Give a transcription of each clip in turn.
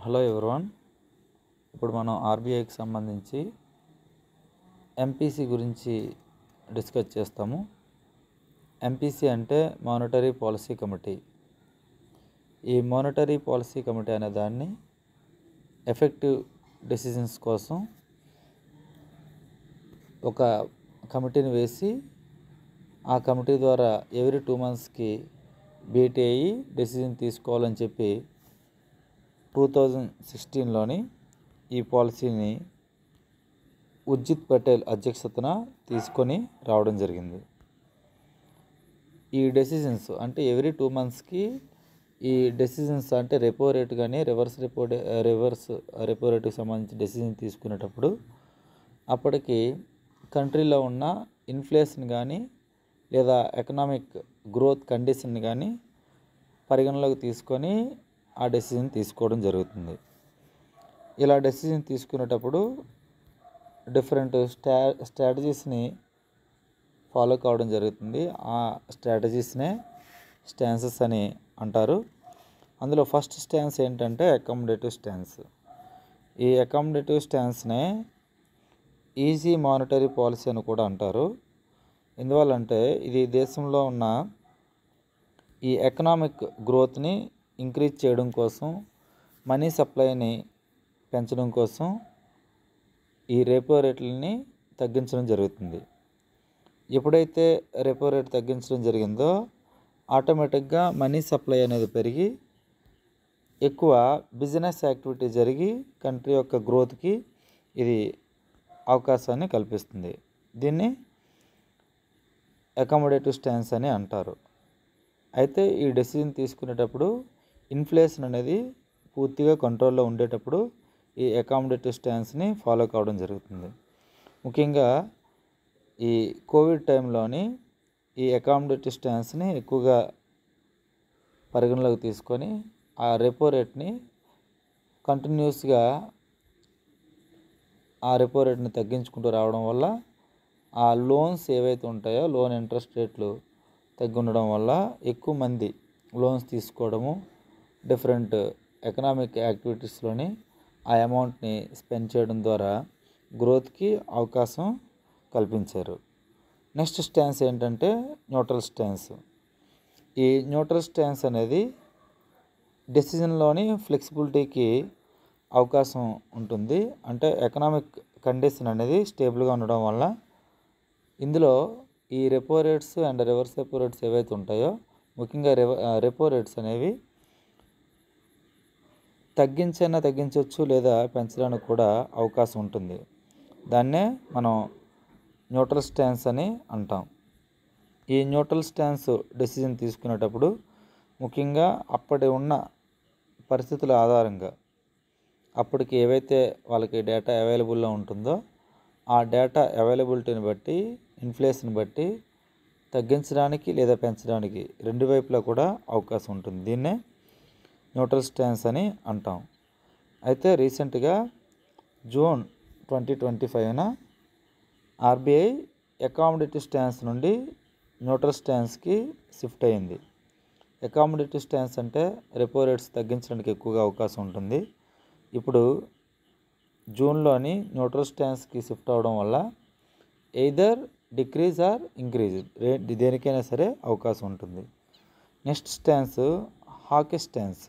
Hello everyone. ఇప్పుడు మనం ఆర్బీఐకి సంబంధించి ఎంపీసీ గురించి డిస్కస్ చేస్తాము. ఎంపీసీ అంటే మానిటరీ పాలసీ కమిటీ. ఈ మానిటరీ పాలసీ కమిటీ అనే దాన్ని ఎఫెక్టివ్ డెసిషన్స్ కోసం ఒక కమిటీని వేసి ఆ కమిటీ ద్వారా ఎవ్రీ 2 monthsకి భేటీ అయ్యి డెసిజన్ తీసుకోవాలని చెప్పి 2016లోని ఈ పాలసీని ఉర్జిత్ పటేల్ అధ్యక్షతన తీసుకొని రావడం జరిగింది. ఈ డెసిజన్స్ అంటే ఎవ్రీ 2 monthsకి ఈ డెసిజన్స్ అంటే రెపో రేట్ కానీ రివర్స్ రెపో రేటుకి సంబంధించి డెసిజన్ తీసుకునేటప్పుడు అప్పటికి కంట్రీలో ఉన్న ఇన్ఫ్లేషన్ కానీ లేదా ఎకనామిక్ గ్రోత్ కండిషన్ కానీ పరిగణలోకి తీసుకొని ఆ డెసిజన్ తీసుకోవడం జరుగుతుంది. ఇలా డెసిజన్ తీసుకునేటప్పుడు డిఫరెంట్ స్ట్రాటజీస్ని ఫాలో కావడం జరుగుతుంది. ఆ స్ట్రాటజీస్నే స్టాన్సెస్ అని అంటారు. అందులో ఫస్ట్ స్టాన్స్ ఏంటంటే అకామిడేటివ్ స్టాన్స్. ఈ అకామిడేటివ్ స్టాన్స్నే ఈజీ మానిటరీ పాలసీ అని కూడా అంటారు. ఎందువల్లంటే ఇది దేశంలో ఉన్న ఈ ఎకనామిక్ గ్రోత్ని ఇంక్రీజ్ చేయడం కోసం, మనీ సప్లైని పెంచడం కోసం ఈ రెపో రేట్లని తగ్గించడం జరుగుతుంది. ఎప్పుడైతే రెపో రేట్ తగ్గించడం జరిగిందో ఆటోమేటిక్గా మనీ సప్లై అనేది పెరిగి ఎక్కువ బిజినెస్ యాక్టివిటీ జరిగి కంట్రీ యొక్క గ్రోత్కి ఇది అవకాశాన్ని కల్పిస్తుంది. దీన్ని అకామిడేటివ్ స్టాన్స్ అని అంటారు. అయితే ఈ డెసిజన్ తీసుకునేటప్పుడు ఇన్ఫ్లేషన్ అనేది పూర్తిగా కంట్రోల్లో ఉండేటప్పుడు ఈ అకామిడేటివ్ స్టాన్స్ని ఫాలో కావడం జరుగుతుంది. ముఖ్యంగా ఈ కోవిడ్ టైంలోని ఈ అకామిడేటివ్ స్టాన్స్ని ఎక్కువగా పరిగణలోకి తీసుకొని ఆ రెపో రేట్ని కంటిన్యూస్గా ఆ రెపో రేట్ని తగ్గించుకుంటూ రావడం వల్ల ఆ లోన్స్ ఏవైతే ఉంటాయో లోన్ ఇంట్రెస్ట్ రేట్లు తగ్గి ఉండడం వల్ల ఎక్కువ మంది లోన్స్ తీసుకోవడము, డిఫరెంట్ ఎకనామిక్ యాక్టివిటీస్లోని ఆ అమౌంట్ని స్పెండ్ చేయడం ద్వారా గ్రోత్కి అవకాశం కల్పించారు. నెక్స్ట్ స్టాన్స్ ఏంటంటే న్యూట్రల్ స్టాన్స్. ఈ న్యూట్రల్ స్టాన్స్ అనేది డెసిజన్లోని ఫ్లెక్సిబిలిటీకి అవకాశం ఉంటుంది. అంటే ఎకనామిక్ కండిషన్ అనేది స్టేబుల్గా ఉండడం వల్ల ఇందులో ఈ repo rates and reverse repo rates ఏవైతే ఉంటాయో ముఖ్యంగా రెపో రేట్స్ అనేవి తగ్గించవచ్చు లేదా పెంచడానికి కూడా అవకాశం ఉంటుంది. దాన్నే మనం న్యూట్రల్ స్టాన్స్ అని అంటాం. ఈ న్యూట్రల్ స్టాన్స్ డెసిజన్ తీసుకునేటప్పుడు ముఖ్యంగా అప్పటి ఉన్న పరిస్థితుల ఆధారంగా అప్పటికి ఏవైతే వాళ్ళకి డేటా అవైలబుల్లో ఉంటుందో ఆ డేటా అవైలబిలిటీని బట్టి ఇన్ఫ్లేషన్ బట్టి తగ్గించడానికి లేదా పెంచడానికి రెండు వైపులా కూడా అవకాశం ఉంటుంది. దీన్నే న్యూట్రల్ స్టాన్స్ అని అంటాం. అయితే రీసెంట్గా జూన్ 2025న ఆర్బీఐ అకామిడేటివ్ స్టాన్స్ నుండి న్యూట్రల్ స్టాన్స్కి షిఫ్ట్ అయింది. అకామిడేటివ్ స్టాన్స్ అంటే రెపో రేట్స్ తగ్గించడానికి ఎక్కువగా అవకాశం ఉంటుంది. ఇప్పుడు జూన్లోని న్యూట్రల్ స్టాన్స్కి షిఫ్ట్ అవడం వల్ల ఎయిదర్ డిక్రీజ్ ఆర్ ఇంక్రీజ్ దేనికైనా సరే అవకాశం ఉంటుంది. Next stance hawkish stance.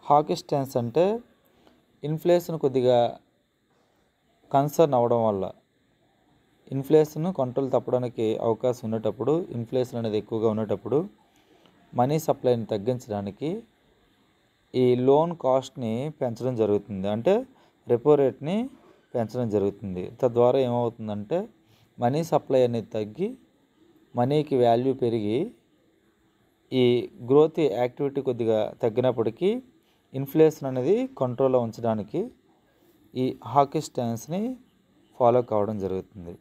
Hawkish stance అంటే ఇన్ఫ్లేషన్ కొద్దిగా కన్సర్న్ అవ్వడం వల్ల ఇన్ఫ్లేషన్ కంట్రోల్ తప్పడానికి అవకాశం ఉన్నటప్పుడు, ఇన్ఫ్లేషన్ అనేది ఎక్కువగా ఉన్నటప్పుడు మనీ సప్లైని తగ్గించడానికి ఈ లోన్ కాస్ట్ని పెంచడం జరుగుతుంది. అంటే రెపో రేట్ని పెంచడం జరుగుతుంది. తద్వారా ఏమవుతుందంటే మనీ సప్లై అనేది తగ్గి మనీకి వాల్యూ పెరిగి ఈ గ్రోత్ యాక్టివిటీ కొద్దిగా తగ్గినప్పటికీ ఇన్ఫ్లేషన్ అనేది కంట్రోల్లో ఉంచడానికి ఈ హాకిష్ స్టాన్స్ని ఫాలో కావడం జరుగుతుంది.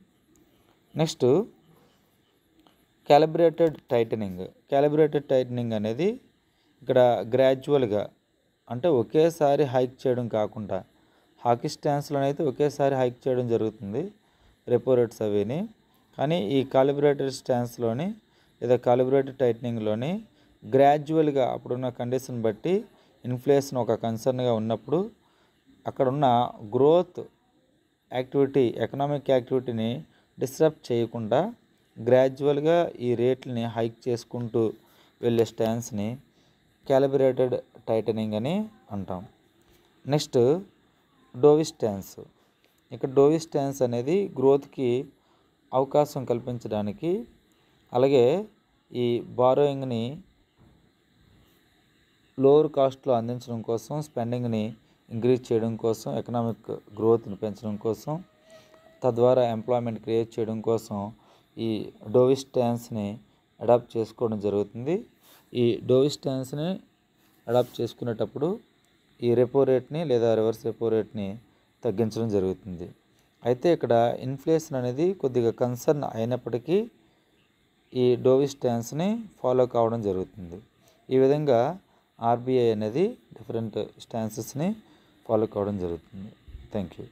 Next calibrated titling. Calibrated titling అనేది ఇక్కడ గ్రాడ్యువల్గా అంటే ఒకేసారి హైక్ చేయడం కాకుండా హాకిష్ స్టాన్స్లో అయితే ఒకేసారి హైక్ చేయడం జరుగుతుంది రెపో రేట్స్ అవిని. కానీ ఈ కాలిబ్రేటెడ్ స్టాన్స్లోని లేదా కాలిబ్రేటెడ్ టైటనింగ్లోని గ్రాడ్యువల్గా అప్పుడున్న కండిషన్ బట్టి ఇన్ఫ్లేషన్ ఒక కన్సర్న్గా ఉన్నప్పుడు అక్కడ ఉన్న గ్రోత్ యాక్టివిటీ, ఎకనామిక్ యాక్టివిటీని డిస్టర్బ్ చేయకుండా గ్రాడ్యువల్గా ఈ రేట్లని హైక్ చేసుకుంటూ వెళ్ళే స్టాన్స్ని క్యాలిబ్రేటెడ్ టైటనింగ్ అని అంటాం. Next dovish stance. ఇక్కడ డోవిష్ స్టాన్స్ అనేది గ్రోత్కి అవకాశం కల్పించడానికి, అలాగే ఈ బారోయింగ్ని లోవర్ కాస్ట్లో అందించడం కోసం, స్పెండింగ్ని ఇంక్రీజ్ చేయడం కోసం, ఎకనామిక్ గ్రోత్ని పెంచడం కోసం, తద్వారా ఎంప్లాయ్మెంట్ క్రియేట్ చేయడం కోసం ఈ డోవిష్ స్టాన్స్ని అడాప్ట్ చేసుకోవడం జరుగుతుంది. ఈ డోవిష్ స్టాన్స్ని అడాప్ట్ చేసుకునేటప్పుడు ఈ రెపో రేట్ని లేదా రివర్స్ రెపో రేట్ని తగ్గించడం జరుగుతుంది. అయితే ఇక్కడ ఇన్ఫ్లేషన్ అనేది కొద్దిగా కన్సర్న్ అయినప్పటికీ ఈ డోవిష్ స్టాన్స్ని ఫాలో కావడం జరుగుతుంది. ఈ విధంగా ఆర్బీఐ అనేది డిఫరెంట్ స్టాన్సెస్ని ఫాలో కావడం జరుగుతుంది. Thank you.